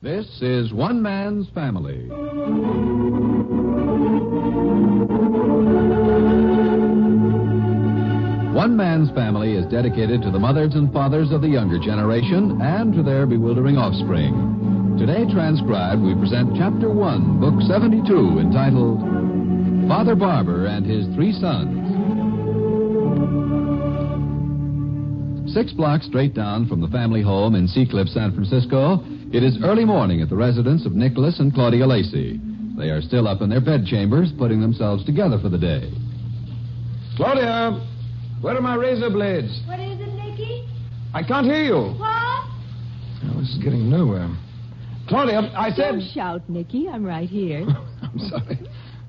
This is One Man's Family. One Man's Family is dedicated to the mothers and fathers of the younger generation and to their bewildering offspring. Today transcribed, we present Chapter 1, Book 72, entitled Father Barbour and His Three Sons. 6 blocks straight down from the family home in Seacliff, San Francisco, it is early morning at the residence of Nicholas and Claudia Lacey. They are still up in their bedchambers, putting themselves together for the day. Claudia, where are my razor blades? What is it, Nicky? I can't hear you. What? Oh, this is getting nowhere. Claudia, I said... Don't shout, Nicky. I'm right here. I'm sorry.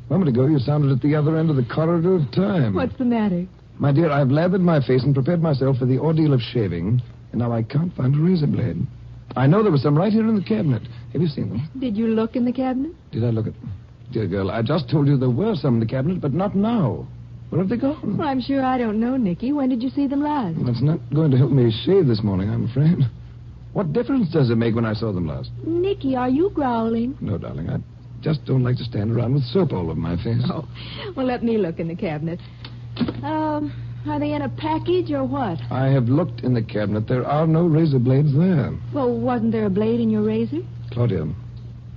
A moment ago, you sounded at the other end of the corridor of time. What's the matter? My dear, I've lathered my face and prepared myself for the ordeal of shaving, and now I can't find a razor blade. I know there was some right here in the cabinet. Have you seen them? Did you look in the cabinet? Did I look at... Dear girl, I just told you there were some in the cabinet, but not now. Where have they gone? Well, I'm sure I don't know, Nicky. When did you see them last? That's not going to help me shave this morning, I'm afraid. What difference does it make when I saw them last? Nicky, are you growling? No, darling, I just don't like to stand around with soap all over my face. Oh, well, let me look in the cabinet. Are they in a package or what? I have looked in the cabinet. There are no razor blades there. Well, wasn't there a blade in your razor? Claudia,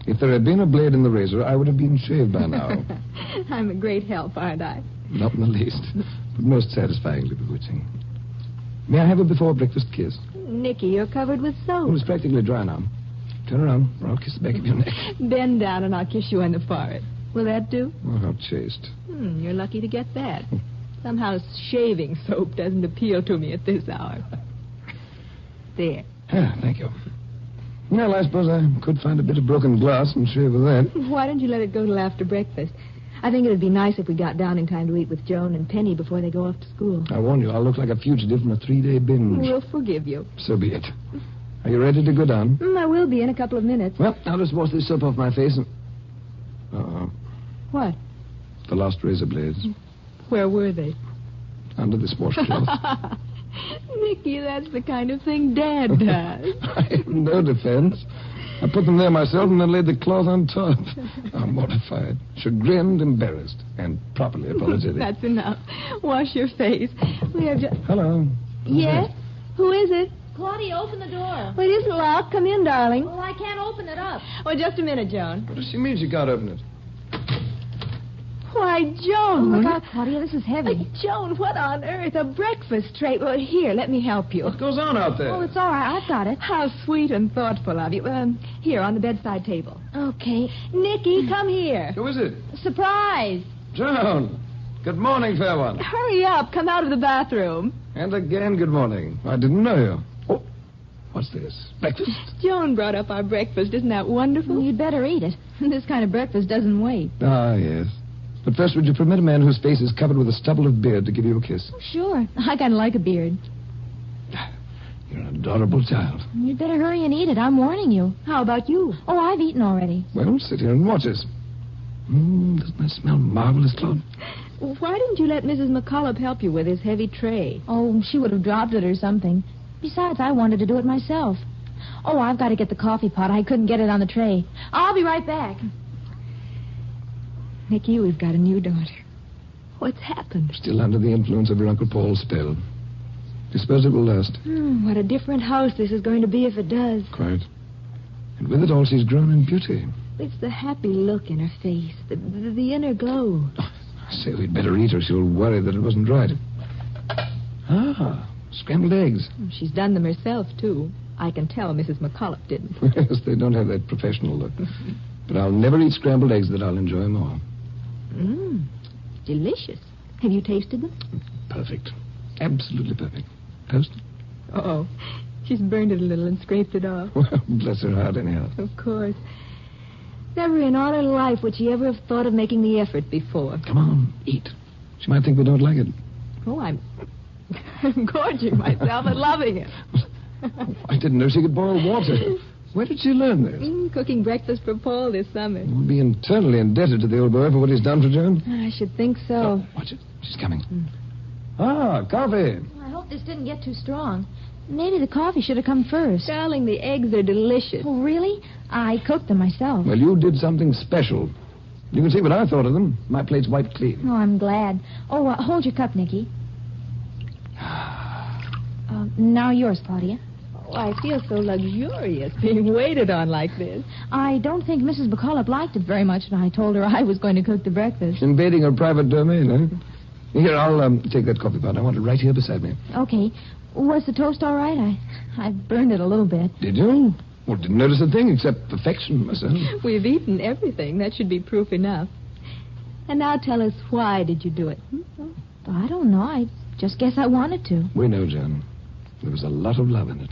if there had been a blade in the razor, I would have been shaved by now. I'm a great help, aren't I? Not in the least, but most satisfyingly bewitching. May I have a before-breakfast kiss? Nicky, you're covered with soap. Oh, it's practically dry now. Turn around, or I'll kiss the back of your neck. Bend down and I'll kiss you on the forehead. Will that do? Oh, how chaste. You're lucky to get that. Somehow shaving soap doesn't appeal to me at this hour. There. Thank you. Well, I suppose I could find a bit of broken glass and shave with that. Why don't you let it go till after breakfast? I think it would be nice if we got down in time to eat with Joan and Penny before they go off to school. I warn you, I'll look like a fugitive from a 3-day binge. We'll forgive you. So be it. Are you ready to go down? I will be in a couple of minutes. Well, I'll just wash this soap off my face and... What? The lost razor blades. Where were they? Under this washcloth. Nicky, that's the kind of thing Dad does. I have no defense. I put them there myself and then laid the cloth on top. I'm mortified, chagrined, embarrassed, and properly apologetic. That's enough. Wash your face. We have just... Hello. Yes? Who is it? Claudia, open the door. Well, it isn't locked. Come in, darling. Well, I can't open it up. Well, just a minute, Joan. What does she mean she can't open it? Why, Joan. Look out, Claudia. This is heavy. Joan, what on earth? A breakfast tray. Well, here, let me help you. What goes on out there? Oh, it's all right. I've got it. How sweet and thoughtful of you. Here, on the bedside table. Okay. Nicky, come here. Who is it? Surprise. Joan. Good morning, fair one. Hurry up. Come out of the bathroom. And again, good morning. I didn't know you. Oh, what's this? Breakfast? Joan brought up our breakfast. Isn't that wonderful? Well, you'd better eat it. This kind of breakfast doesn't wait. Ah, yes. But first, would you permit a man whose face is covered with a stubble of beard to give you a kiss? Oh, sure. I kind of like a beard. You're an adorable child. You'd better hurry and eat it. I'm warning you. How about you? Oh, I've eaten already. Well, sit here and watch us. Doesn't that smell marvelous, Claude? Why didn't you let Mrs. McCullough help you with his heavy tray? Oh, she would have dropped it or something. Besides, I wanted to do it myself. Oh, I've got to get the coffee pot. I couldn't get it on the tray. I'll be right back. Nicky, we've got a new daughter. What's happened? Still under the influence of her Uncle Paul's spell. Do you suppose it will last? What a different house this is going to be if it does. Quite. And with it all, she's grown in beauty. It's the happy look in her face, the inner glow. Oh, I say we'd better eat or she'll worry that it wasn't right. Scrambled eggs. She's done them herself, too. I can tell Mrs. McCullough didn't. Yes, they don't have that professional look. But I'll never eat scrambled eggs that I'll enjoy more. Delicious. Have you tasted them? Perfect. Absolutely perfect. Toast? Uh-oh. She's burned it a little and scraped it off. Well, bless her heart, anyhow. Of course. Never in all her life would she ever have thought of making the effort before. Come on, eat. She might think we don't like it. Oh, I'm gorging myself and loving it. I didn't know she could boil water. Where did she learn this? Cooking breakfast for Paul this summer. We'll be eternally indebted to the old boy for what he's done for Joan. I should think so. Oh, watch it. She's coming. Coffee. Well, I hope this didn't get too strong. Maybe the coffee should have come first. Darling, the eggs are delicious. Oh, really? I cooked them myself. Well, you did something special. You can see what I thought of them. My plate's wiped clean. Oh, I'm glad. Oh, hold your cup, Nicky. Now yours, Claudia. Oh, I feel so luxurious being waited on like this. I don't think Mrs. McCullough liked it very much when I told her I was going to cook the breakfast. Invading her private domain, huh? Here, I'll take that coffee pot. I want it right here beside me. Okay. Was the toast all right? I burned it a little bit. Did you? Well, didn't notice a thing except perfection myself. We've eaten everything. That should be proof enough. And now tell us, why did you do it? I don't know. I just guess I wanted to. We know, John. There was a lot of love in it.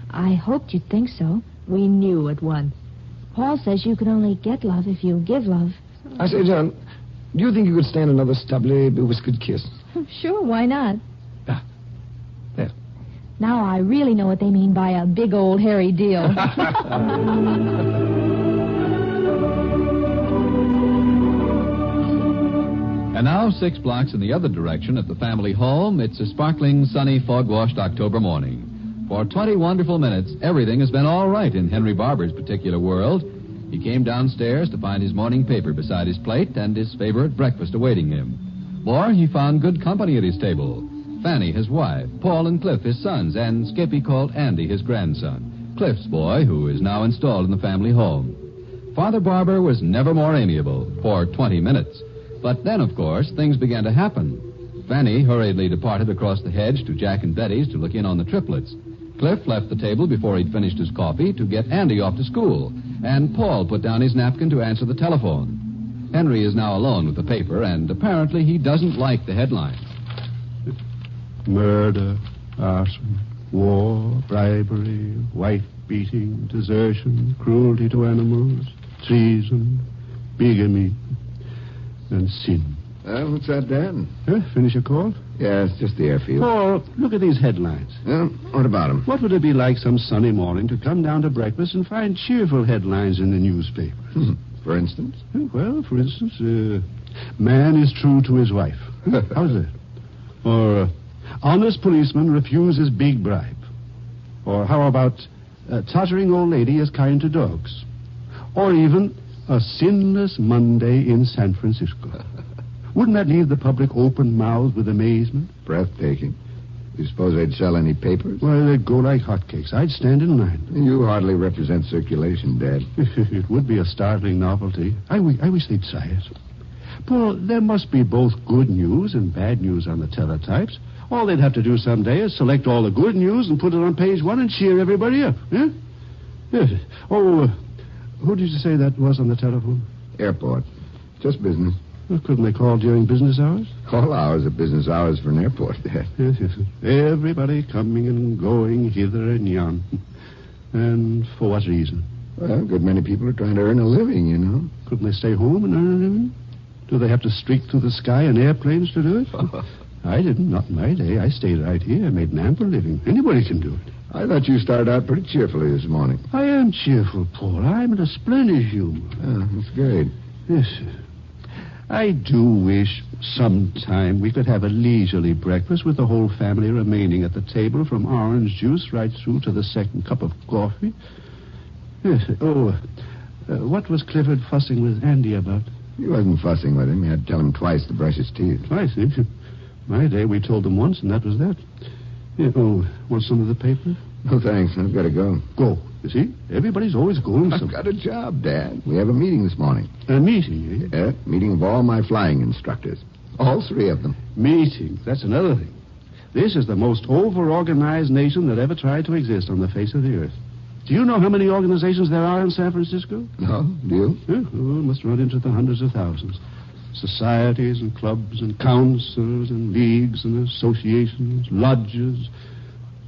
I hoped you'd think so. We knew at once. Paul says you can only get love if you give love. I say, John, do you think you could stand another stubbly, bewhiskered kiss? Sure, why not? There. Now I really know what they mean by a big old hairy deal. And now, 6 blocks in the other direction at the family home, it's a sparkling, sunny, fog-washed October morning. For 20 wonderful minutes, everything has been all right in Henry Barbour's particular world. He came downstairs to find his morning paper beside his plate and his favorite breakfast awaiting him. More, he found good company at his table. Fanny, his wife, Paul and Cliff, his sons, and Skippy called Andy, his grandson, Cliff's boy, who is now installed in the family home. Father Barbour was never more amiable for 20 minutes. But then, of course, things began to happen. Fanny hurriedly departed across the hedge to Jack and Betty's to look in on the triplets. Cliff left the table before he'd finished his coffee to get Andy off to school, and Paul put down his napkin to answer the telephone. Henry is now alone with the paper, and apparently he doesn't like the headline. Murder, arson, war, bribery, wife-beating, desertion, cruelty to animals, treason, bigamy, and sin. What's that, Dad? Finish your call? Yeah, it's just the airfield. Paul, look at these headlines. What about them? What would it be like some sunny morning to come down to breakfast and find cheerful headlines in the newspapers? For instance? Well, for instance, man is true to his wife. How's that? Or, honest policeman refuses big bribe. Or how about tottering old lady is kind to dogs. Or even a sinless Monday in San Francisco. Wouldn't that leave the public open-mouthed with amazement? Breathtaking. You suppose they'd sell any papers? Well, they'd go like hotcakes. I'd stand in line. You hardly represent circulation, Dad. It would be a startling novelty. I wish they'd try it. Paul, there must be both good news and bad news on the teletypes. All they'd have to do someday is select all the good news and put it on page 1 and cheer everybody up. Eh? Yes. Oh, who did you say that was on the telephone? Airport. Just business. Well, couldn't they call during business hours? All hours are business hours for an airport, Dad. Yes. Everybody coming and going hither and yon. And for what reason? Well, a good many people are trying to earn a living, you know. Couldn't they stay home and earn a living? Do they have to streak through the sky in airplanes to do it? I didn't. Not in my day. I stayed right here. I made an ample living. Anybody can do it. I thought you started out pretty cheerfully this morning. I am cheerful, Paul. I'm in a splendid humor. That's great. Yes, sir. I do wish sometime we could have a leisurely breakfast with the whole family remaining at the table from orange juice right through to the second cup of coffee. Yes, sir. Oh, what was Clifford fussing with Andy about? He wasn't fussing with him. You had to tell him twice to brush his teeth. Twice, eh? My day, we told them once, and that was that. Yeah, want some of the paper? No, thanks. I've got to go. Go. You see? Everybody's always going I've got a job, Dad. We have a meeting this morning. A meeting, eh? Yeah, meeting of all my flying instructors. All 3 of them. Meeting. That's another thing. This is the most over-organized nation that ever tried to exist on the face of the earth. Do you know how many organizations there are in San Francisco? No, do you? Yeah, must run into the hundreds of thousands. Societies and clubs and councils and leagues and associations, lodges,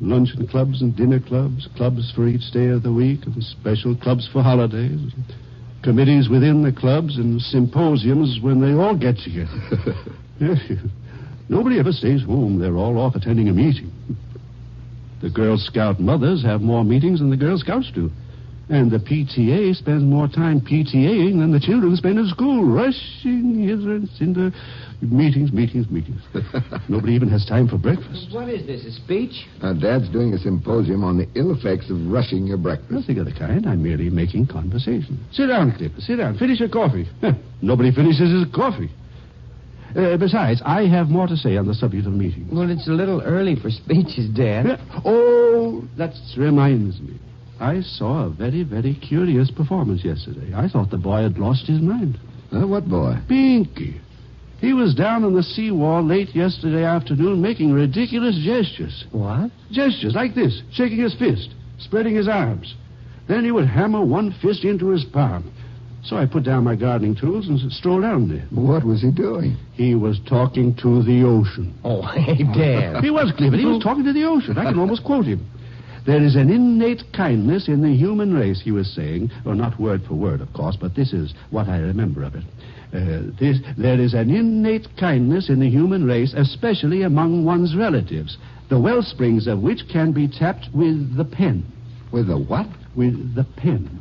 luncheon clubs and dinner clubs, clubs for each day of the week, and special clubs for holidays, committees within the clubs, and symposiums when they all get together. Yes, nobody ever stays home. They're all off attending a meeting. The Girl Scout mothers have more meetings than the Girl Scouts do. And the PTA spends more time PTAing than the children spend at school, rushing hither and thither. Meetings. Nobody even has time for breakfast. What is this, a speech? Dad's doing a symposium on the ill effects of rushing your breakfast. Nothing of the kind. I'm merely making conversation. Sit down, Clipper. Sit down. Finish your coffee. Nobody finishes his coffee. Besides, I have more to say on the subject of meetings. Well, it's a little early for speeches, Dad. Oh, that reminds me. I saw a very, very curious performance yesterday. I thought the boy had lost his mind. What boy? Pinky. He was down on the seawall late yesterday afternoon making ridiculous gestures. What? Gestures like this, shaking his fist, spreading his arms. Then he would hammer one fist into his palm. So I put down my gardening tools and strolled down there. What was he doing? He was talking to the ocean. Oh, hey, Dad. He was, Clifford. He was talking to the ocean. I can almost quote him. There is an innate kindness in the human race, he was saying. Well, not word for word, of course, but this is what I remember of it. There is an innate kindness in the human race, especially among one's relatives, the well springs of which can be tapped with the pen. With the what? With the pen.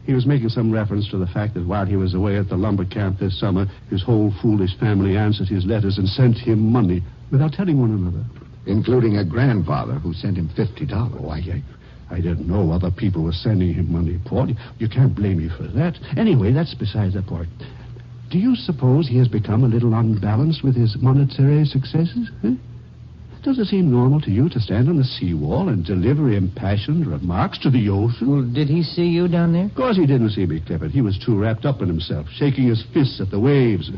He was making some reference to the fact that while he was away at the lumber camp this summer, his whole foolish family answered his letters and sent him money without telling one another. Including a grandfather who sent him $50. Oh, I didn't know other people were sending him money, Paul. You can't blame me for that. Anyway, that's beside the point. Do you suppose he has become a little unbalanced with his monetary successes? Huh? Does it seem normal to you to stand on the seawall and deliver impassioned remarks to the ocean? Well, did he see you down there? Of course he didn't see me, Clifford. He was too wrapped up in himself, shaking his fists at the waves,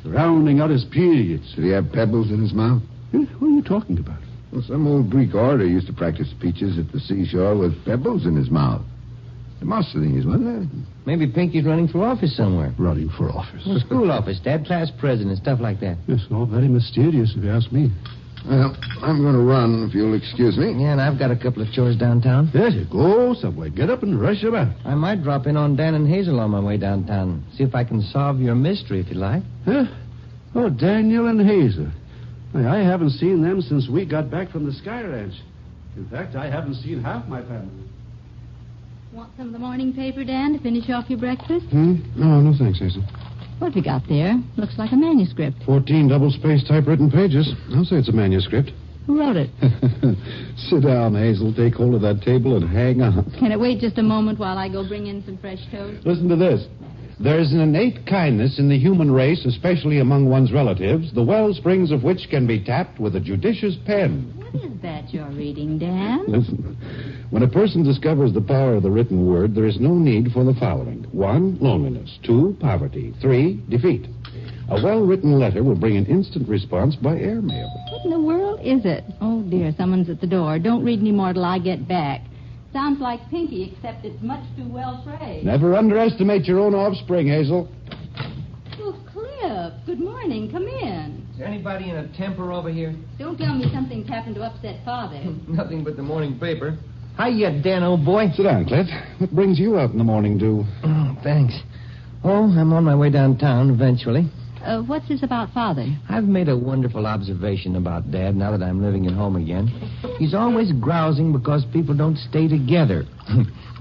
rounding out his periods. Did he have pebbles in his mouth? What are you talking about? Well, some old Greek orator used to practice speeches at the seashore with pebbles in his mouth. Demosthenes, wasn't it? Maybe Pinky's running for office somewhere. Running for office? Well, school office, Dad, class president, stuff like that. Yes, all very mysterious, if you ask me. Well, I'm going to run, if you'll excuse me. Yeah, and I've got a couple of chores downtown. There you go, somewhere. Get up and rush about. I might drop in on Dan and Hazel on my way downtown. See if I can solve your mystery, if you like. Huh? Oh, Daniel and Hazel. I haven't seen them since we got back from the Sky Ranch. In fact, I haven't seen half my family. Want some of the morning paper, Dan, to finish off your breakfast? No, thanks, Hazel. What have you got there? Looks like a manuscript. 14 double-spaced typewritten pages. I'll say it's a manuscript. Who wrote it? Sit down, Hazel. Take hold of that table and hang on. Can it wait just a moment while I go bring in some fresh toast? Listen to this. There is an innate kindness in the human race, especially among one's relatives, the well springs of which can be tapped with a judicious pen. What is that you're reading, Dan? Listen. When a person discovers the power of the written word, there is no need for the following. 1, loneliness. 2, poverty. 3, defeat. A well-written letter will bring an instant response by airmail. What in the world is it? Oh, dear, someone's at the door. Don't read any more till I get back. Sounds like Pinky, except it's much too well phrased. Never underestimate your own offspring, Hazel. Oh, Cliff, good morning. Come in. Is there anybody in a temper over here? Don't tell me something's happened to upset Father. Nothing but the morning paper. Hiya, Dan, old boy. Sit down, Cliff. What brings you out in the morning, dew? Oh, thanks. Oh, I'm on my way downtown eventually. What's this about Father? I've made a wonderful observation about Dad now that I'm living at home again. He's always grousing because people don't stay together.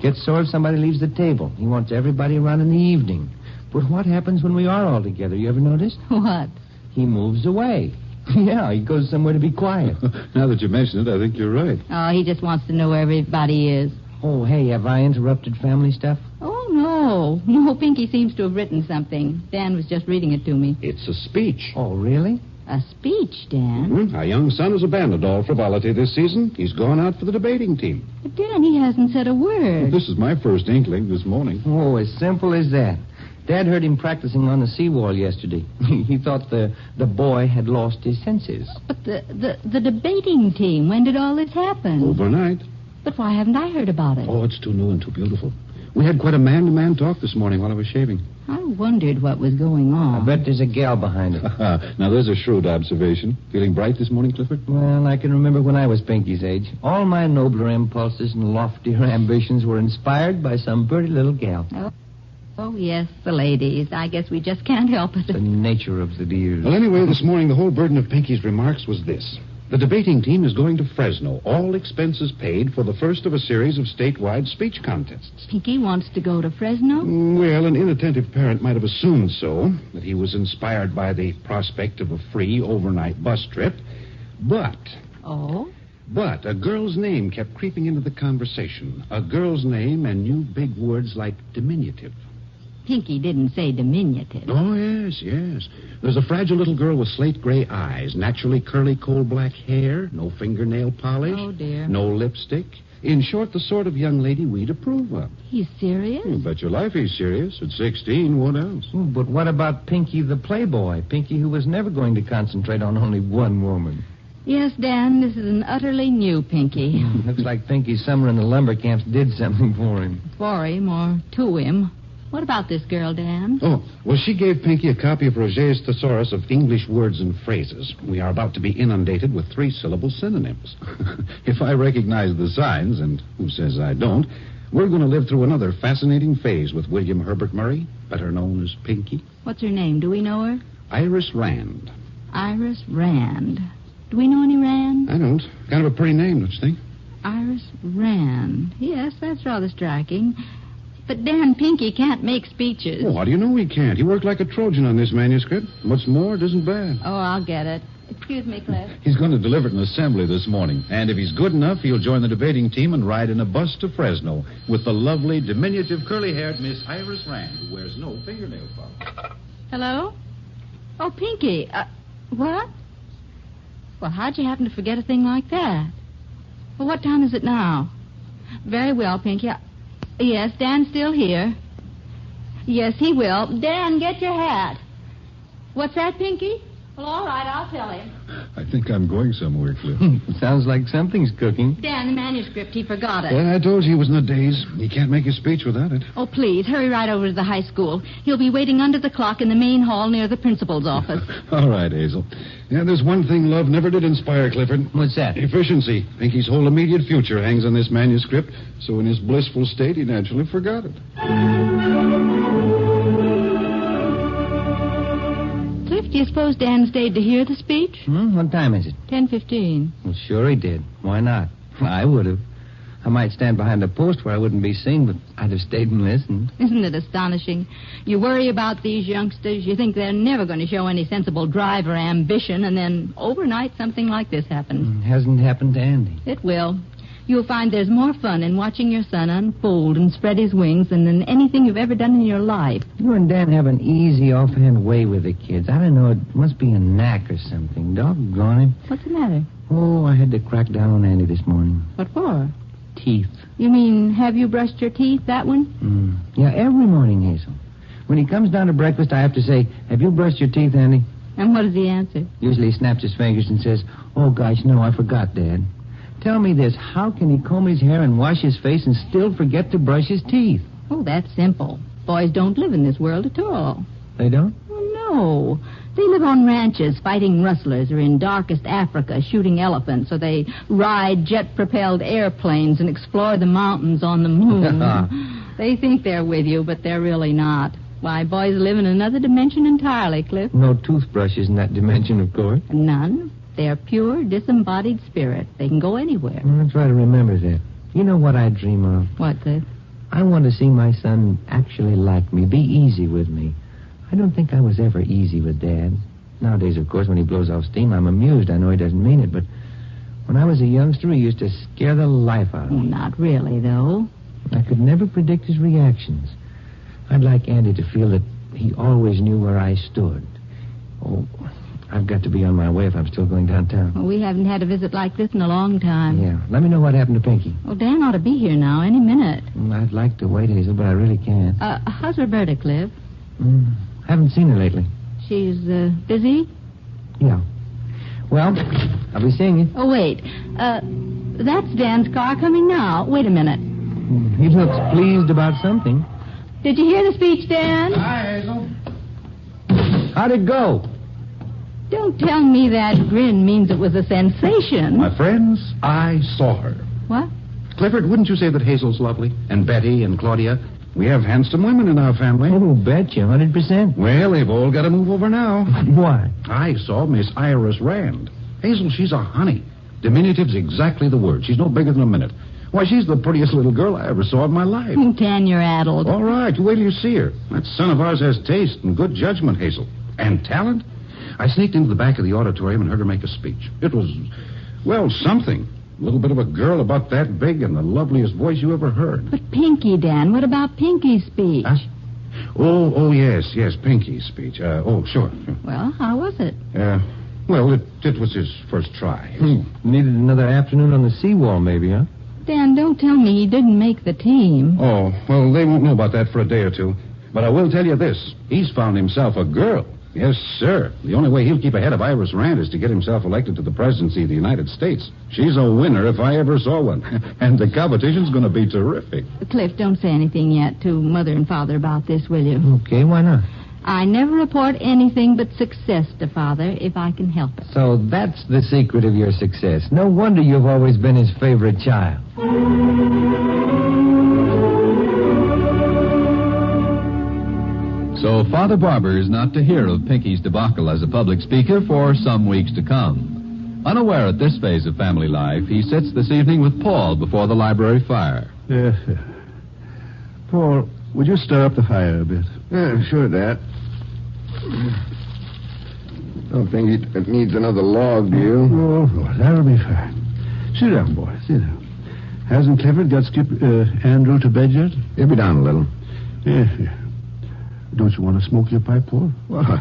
Gets sore if somebody leaves the table. He wants everybody around in the evening. But what happens when we are all together? You ever notice? What? He moves away. Yeah, he goes somewhere to be quiet. Now that you mention it, I think you're right. Oh, he just wants to know where everybody is. Oh, hey, have I interrupted family stuff? Oh, no. No, Pinky seems to have written something. Dan was just reading it to me. It's a speech. Oh, really? A speech, Dan? Mm-hmm. Our young son has abandoned all frivolity this season. He's gone out for the debating team. But, Dan, he hasn't said a word. Well, this is my first inkling this morning. Oh, as simple as that. Dad heard him practicing on the seawall yesterday. He thought the boy had lost his senses. But the debating team, when did all this happen? Overnight. But why haven't I heard about it? Oh, it's too new and too beautiful. We had quite a man-to-man talk this morning while I was shaving. I wondered what was going on. I bet there's a gal behind it. Now, there's a shrewd observation. Feeling bright this morning, Clifford? Well, I can remember when I was Pinky's age. All my nobler impulses and loftier ambitions were inspired by some pretty little gal. Oh, yes, the ladies. I guess we just can't help it. The nature of the dears. Well, anyway, this morning, the whole burden of Pinky's remarks was this. The debating team is going to Fresno, all expenses paid, for the first of a series of statewide speech contests. Pinky wants to go to Fresno? Well, an inattentive parent might have assumed so, that he was inspired by the prospect of a free overnight bus trip. But a girl's name kept creeping into the conversation. A girl's name and new big words like diminutive. Pinky didn't say diminutive. Oh, yes. There's a fragile little girl with slate gray eyes, naturally curly coal-black hair, no fingernail polish. Oh, dear. No lipstick. In short, the sort of young lady we'd approve of. He's serious? You bet your life he's serious. At 16, what else? Oh, but what about Pinky the playboy? Pinky who was never going to concentrate on only one woman. Yes, Dan, this is an utterly new Pinky. Looks like Pinky's summer in the lumber camps did something for him. For him or to him. What about this girl, Dan? Oh, well, she gave Pinky a copy of Roget's Thesaurus of English Words and Phrases. We are about to be inundated with 3-syllable synonyms. If I recognize the signs, and who says I don't, we're going to live through another fascinating phase with William Herbert Murray, better known as Pinky. What's her name? Do we know her? Iris Rand. Iris Rand. Do we know any Rand? I don't. Kind of a pretty name, don't you think? Iris Rand. Yes, that's rather striking. But Dan, Pinky can't make speeches. Oh, how do you know he can't? He worked like a Trojan on this manuscript. What's more, it isn't bad. Oh, I'll get it. Excuse me, Cliff. He's going to deliver it in assembly this morning. And if he's good enough, he'll join the debating team and ride in a bus to Fresno with the lovely, diminutive, curly-haired Miss Iris Rand, who wears no fingernail polish. Hello? Oh, Pinky. What? Well, how'd you happen to forget a thing like that? Well, what time is it now? Very well, Pinky. Yes, Dan's still here. Yes, he will. Dan, get your hat. What's that, Pinky? Well, all right, I'll tell him. I think I'm going somewhere, Cliff. Sounds like something's cooking. Dan, the manuscript, he forgot it. Yeah, I told you he was in a daze. He can't make his speech without it. Oh, please, hurry right over to the high school. He'll be waiting under the clock in the main hall near the principal's office. All right, Hazel. Yeah, there's one thing love never did inspire, Clifford. What's that? Efficiency. Pinky's whole immediate future hangs on this manuscript, so in his blissful state, he naturally forgot it. Cliff, do you suppose Dan stayed to hear the speech? What time is it? 10:15. Well, sure he did. Why not? I would have. I might stand behind a post where I wouldn't be seen, but I'd have stayed and listened. Isn't it astonishing? You worry about these youngsters. You think they're never going to show any sensible drive or ambition, and then overnight something like this happens. Hasn't happened to Andy. It will. You'll find there's more fun in watching your son unfold and spread his wings than in anything you've ever done in your life. You and Dan have an easy, offhand way with the kids. I don't know, it must be a knack or something. Doggone him. What's the matter? Oh, I had to crack down on Andy this morning. What for? Teeth. You mean, have you brushed your teeth, that one? Yeah, every morning, Hazel. When he comes down to breakfast, I have to say, have you brushed your teeth, Andy? And what does he answer? Usually he snaps his fingers and says, oh, gosh, no, I forgot, Dad. Tell me this, how can he comb his hair and wash his face and still forget to brush his teeth? Oh, that's simple. Boys don't live in this world at all. They don't? Oh, no. They live on ranches fighting rustlers or in darkest Africa shooting elephants, or they ride jet-propelled airplanes and explore the mountains on the moon. They think they're with you, but they're really not. Why, boys live in another dimension entirely, Cliff. No toothbrushes in that dimension, of course. None. They're pure, disembodied spirit. They can go anywhere. I'll try to remember that. You know what I dream of? What, Cliff? I want to see my son actually like me, be easy with me. I don't think I was ever easy with Dad. Nowadays, of course, when he blows off steam, I'm amused. I know he doesn't mean it, but when I was a youngster, he used to scare the life out of me. Not really, though. I could never predict his reactions. I'd like Andy to feel that he always knew where I stood. Oh, I've got to be on my way if I'm still going downtown. Well, we haven't had a visit like this in a long time. Yeah. Let me know what happened to Pinky. Well, Dan ought to be here now any minute. I'd like to wait, Hazel, but I really can't. How's Roberta, Cliff? Haven't seen her lately. She's busy? Yeah. Well, I'll be seeing you. Oh, wait. That's Dan's car coming now. Wait a minute. He looks pleased about something. Did you hear the speech, Dan? Hi, Hazel. How'd it go? Don't tell me that grin means it was a sensation. My friends, I saw her. What? Clifford, wouldn't you say that Hazel's lovely? And Betty and Claudia? We have handsome women in our family. Oh, betcha, 100%. Well, they've all got to move over now. Why? I saw Miss Iris Rand. Hazel, she's a honey. Diminutive's exactly the word. She's no bigger than a minute. Why, she's the prettiest little girl I ever saw in my life. Dan, you're addled. All right, you wait till you see her. That son of ours has taste and good judgment, Hazel. And talent. I sneaked into the back of the auditorium and heard her make a speech. It was, well, something. A little bit of a girl about that big and the loveliest voice you ever heard. But Pinky, Dan, what about Pinky's speech? Huh? Oh, yes, Pinky's speech. Sure. Well, how was it? Well, it was his first try. Needed another afternoon on the seawall, maybe, huh? Dan, don't tell me he didn't make the team. Oh, well, they won't know about that for a day or two. But I will tell you this. He's found himself a girl. Yes, sir. The only way he'll keep ahead of Iris Rand is to get himself elected to the presidency of the United States. She's a winner if I ever saw one. And the competition's going to be terrific. Cliff, don't say anything yet to Mother and Father about this, will you? Okay, why not? I never report anything but success to Father if I can help it. So that's the secret of your success. No wonder you've always been his favorite child. So Father Barbour is not to hear of Pinky's debacle as a public speaker for some weeks to come. Unaware at this phase of family life, he sits this evening with Paul before the library fire. Yes. Paul, would you stir up the fire a bit? Yeah, sure, Dad. Don't think it needs another log, do you? Oh, that'll be fine. Sit down, boy. Sit down. Hasn't Clifford got Andrew to bed yet? He'll be down a little. Yeah. Don't you want to smoke your pipe, Paul? Well,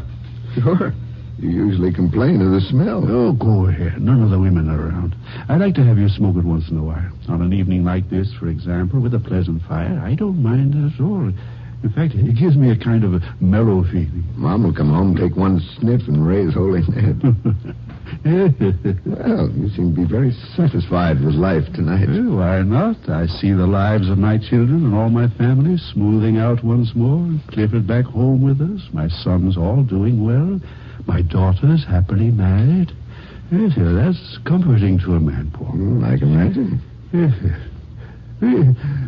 sure. You usually complain of the smell. Oh, go ahead. None of the women are around. I'd like to have you smoke it once in a while. On an evening like this, for example, with a pleasant fire. I don't mind it at all. In fact, it gives me a kind of a mellow feeling. Mom will come home, take one sniff, and raise holy head. Well, you seem to be very satisfied with life tonight. Well, why not? I see the lives of my children and all my family smoothing out once more. Clifford back home with us. My sons all doing well. My daughters happily married. Yes, that's comforting to a man, Paul. I can imagine. Yes.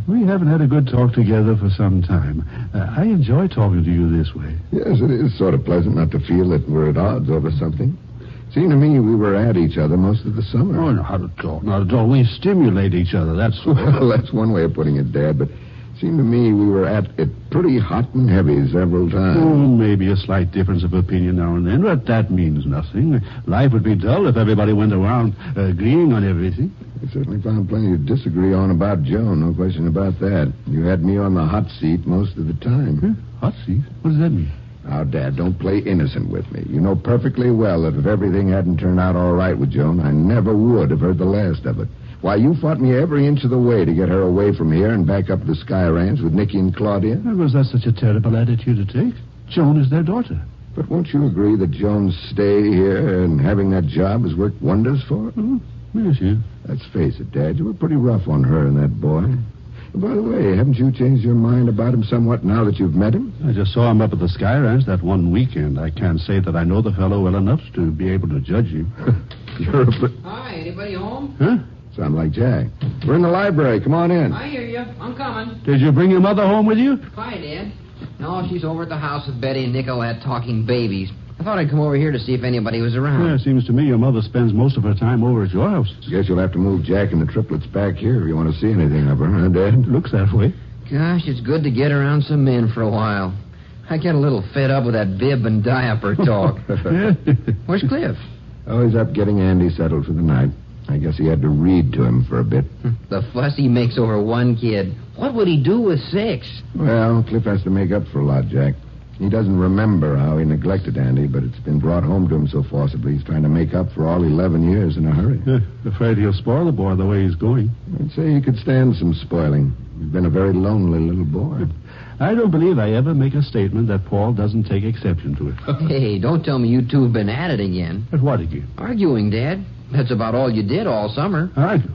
We haven't had a good talk together for some time. I enjoy talking to you this way. Yes, it is sort of pleasant not to feel that we're at odds over something. Seemed to me we were at each other most of the summer. Oh, not at all. Not at all. We stimulate each other, that's all. Well, that's one way of putting it, Dad, but it seemed to me we were at it pretty hot and heavy several times. Oh, maybe a slight difference of opinion now and then, but that means nothing. Life would be dull if everybody went around agreeing on everything. We certainly found plenty to disagree on about Joan, no question about that. You had me on the hot seat most of the time. Hot seat? What does that mean? Now, Dad, don't play innocent with me. You know perfectly well that if everything hadn't turned out all right with Joan, I never would have heard the last of it. Why, you fought me every inch of the way to get her away from here and back up to the Sky Ranch with Nicky and Claudia. Well, was that such a terrible attitude to take? Joan is their daughter. But won't you agree that Joan's stay here and having that job has worked wonders for her? Oh, yes, yeah. Let's face it, Dad, you were pretty rough on her and that boy. By the way, haven't you changed your mind about him somewhat now that you've met him? I just saw him up at the Sky Ranch that one weekend. I can't say that I know the fellow well enough to be able to judge him. You're Hi, anybody home? Huh? Sound like Jack. We're in the library. Come on in. I hear you. I'm coming. Did you bring your mother home with you? Hi, Dad. No, she's over at the house with Betty and Nicolette talking babies. I thought I'd come over here to see if anybody was around. Yeah, it seems to me your mother spends most of her time over at your house. Guess you'll have to move Jack and the triplets back here if you want to see anything of her, huh, Dad? Looks that way. Gosh, it's good to get around some men for a while. I get a little fed up with that bib and diaper talk. Where's Cliff? Oh, he's up getting Andy settled for the night. I guess he had to read to him for a bit. The fuss he makes over one kid. What would he do with 6? Well, Cliff has to make up for a lot, Jack. He doesn't remember how he neglected Andy, but it's been brought home to him so forcibly he's trying to make up for all 11 years in a hurry. Afraid he'll spoil the boy the way he's going. I'd say he could stand some spoiling. He's been a very lonely little boy. I don't believe I ever make a statement that Paul doesn't take exception to it. Hey, don't tell me you two have been at it again. At what again? Arguing, Dad. That's about all you did all summer.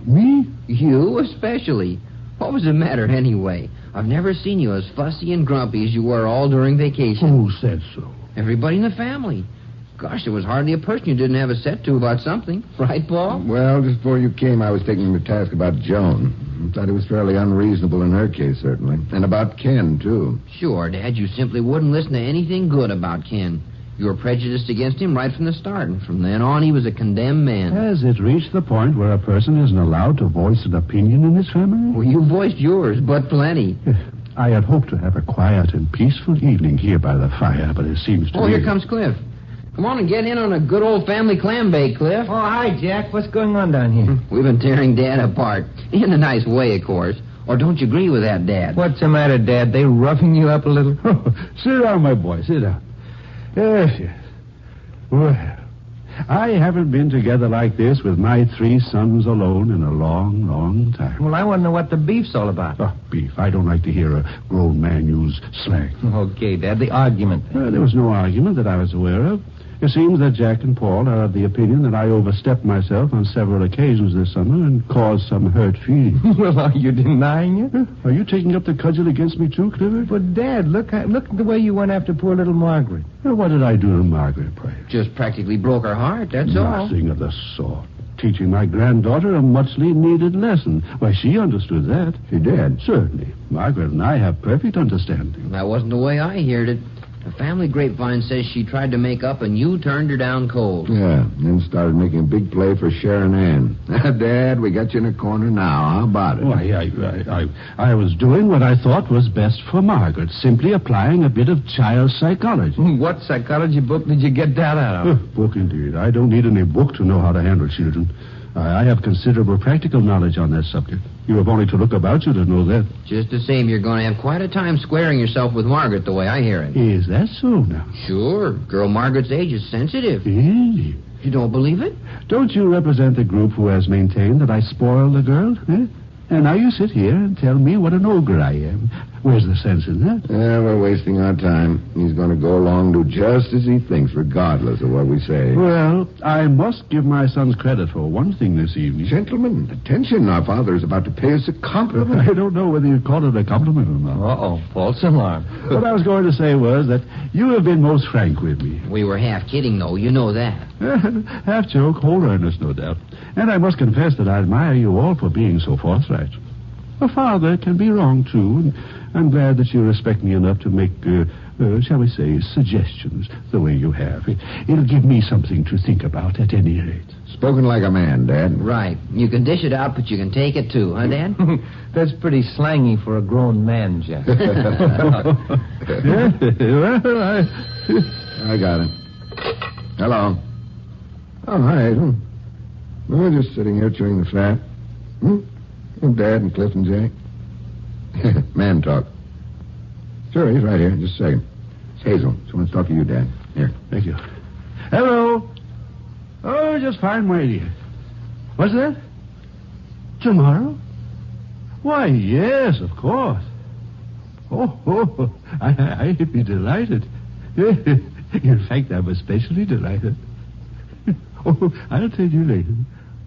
Me? You especially. What was the matter anyway? I've never seen you as fussy and grumpy as you were all during vacation. Who said so? Everybody in the family. Gosh, there was hardly a person you didn't have a set to about something. Right, Paul? Well, just before you came, I was taking him to task about Joan. I thought he was fairly unreasonable in her case, certainly. And about Ken, too. Sure, Dad. You simply wouldn't listen to anything good about Ken. You were prejudiced against him right from the start, and from then on he was a condemned man. Has it reached the point where a person isn't allowed to voice an opinion in his family? Well, you voiced yours, but plenty. I had hoped to have a quiet and peaceful evening here by the fire, but it seems to me... Oh, here comes Cliff. Come on and get in on a good old family clam bake, Cliff. Oh, hi, Jack. What's going on down here? We've been tearing Dad apart. In a nice way, of course. Or don't you agree with that, Dad? What's the matter, Dad? They roughing you up a little? Sit down, my boy. Sit down. Yes. Well, I haven't been together like this with my 3 sons alone in a long, long time. Well, I want to know what the beef's all about. Oh, beef. I don't like to hear a grown man use slang. Okay, Dad, the argument. There was no argument that I was aware of. It seems that Jack and Paul are of the opinion that I overstepped myself on several occasions this summer and caused some hurt feelings. Well, are you denying it? Are you taking up the cudgel against me too, Clifford? But, Dad, look at the way you went after poor little Margaret. Well, what did I do to Margaret, pray? Just practically broke her heart, that's all. Nothing of the sort. Teaching my granddaughter a muchly needed lesson. Why, she understood that. She did? Certainly. Margaret and I have perfect understanding. That wasn't the way I heard it. The family grapevine says she tried to make up and you turned her down cold. Yeah, and then started making a big play for Sharon Ann. Dad, we got you in a corner now. How about it? Why, I was doing what I thought was best for Margaret, simply applying a bit of child psychology. What psychology book did you get that out of? Book, indeed. I don't need any book to know how to handle children. I have considerable practical knowledge on that subject. You have only to look about you to know that. Just the same, you're going to have quite a time squaring yourself with Margaret, the way I hear it. Is that so now? Sure. Girl Margaret's age is sensitive. Really? You don't believe it? Don't you represent the group who has maintained that I spoiled the girl? Eh? And now you sit here and tell me what an ogre I am. Where's the sense in that? Yeah, we're wasting our time. He's going to go along and do just as he thinks, regardless of what we say. Well, I must give my sons credit for one thing this evening. Gentlemen, attention. Our father is about to pay us a compliment. I don't know whether you'd call it a compliment or not. Uh-oh, false alarm. What I was going to say was that you have been most frank with me. We were half kidding, though. You know that. Half joke, whole earnest, no doubt. And I must confess that I admire you all for being so forthright. A father can be wrong, too, and I'm glad that you respect me enough to make, shall we say, suggestions the way you have. It'll give me something to think about at any rate. Spoken like a man, Dad. Right. You can dish it out, but you can take it, too, huh, Dad? That's pretty slangy for a grown man, Jack. Well, I got it. Hello. Oh, hi. We're just sitting here chewing the fat. Dad and Cliff and Jack. Man talk. Sure, he's right here. Just a second. It's Hazel. She wants to talk to you, Dad. Here. Thank you. Hello. Oh, just fine, my dear. What's that? Tomorrow? Why, yes, of course. Oh, I'd be delighted. In fact, I'm especially delighted. Oh, I'll tell you later.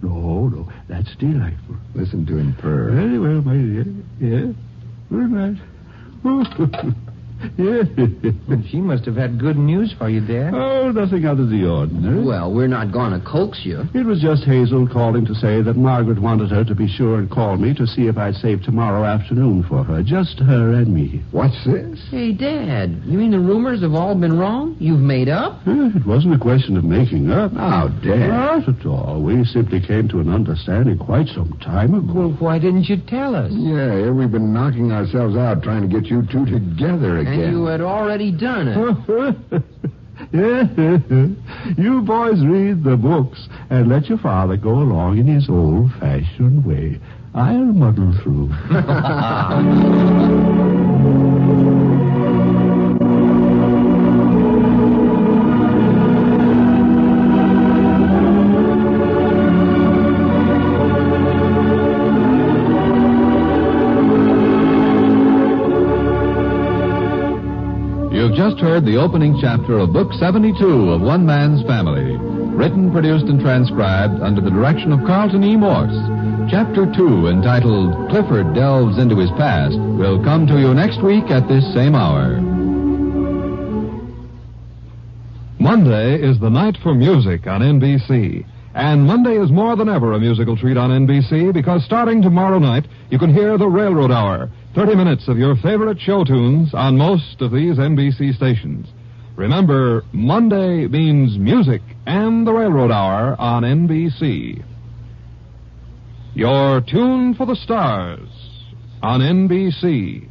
No, that's delightful. Listen to him purr. Very well, my dear. Yeah. Good night. Yeah. Well, she must have had good news for you, Dad. Oh, nothing out of the ordinary. Well, we're not going to coax you. It was just Hazel calling to say that Margaret wanted her to be sure and call me to see if I'd save tomorrow afternoon for her. Just her and me. What's this? Hey, Dad, you mean the rumors have all been wrong? You've made up? It wasn't a question of making up. Oh, Dad. Not at all. We simply came to an understanding quite some time ago. Well, why didn't you tell us? Yeah, here we've been knocking ourselves out trying to get you two together again. And you had already done it. Yeah. You boys read the books and let your father go along in his old-fashioned way. I'll muddle through. You've just heard the opening chapter of Book 72 of One Man's Family, written, produced, and transcribed under the direction of Carlton E. Morse. Chapter 2, entitled Clifford Delves into His Past, will come to you next week at this same hour. Monday is the night for music on NBC. And Monday is more than ever a musical treat on NBC because starting tomorrow night, you can hear the Railroad Hour, 30 minutes of your favorite show tunes on most of these NBC stations. Remember, Monday means music and the Railroad Hour on NBC. You're tuned for the stars on NBC.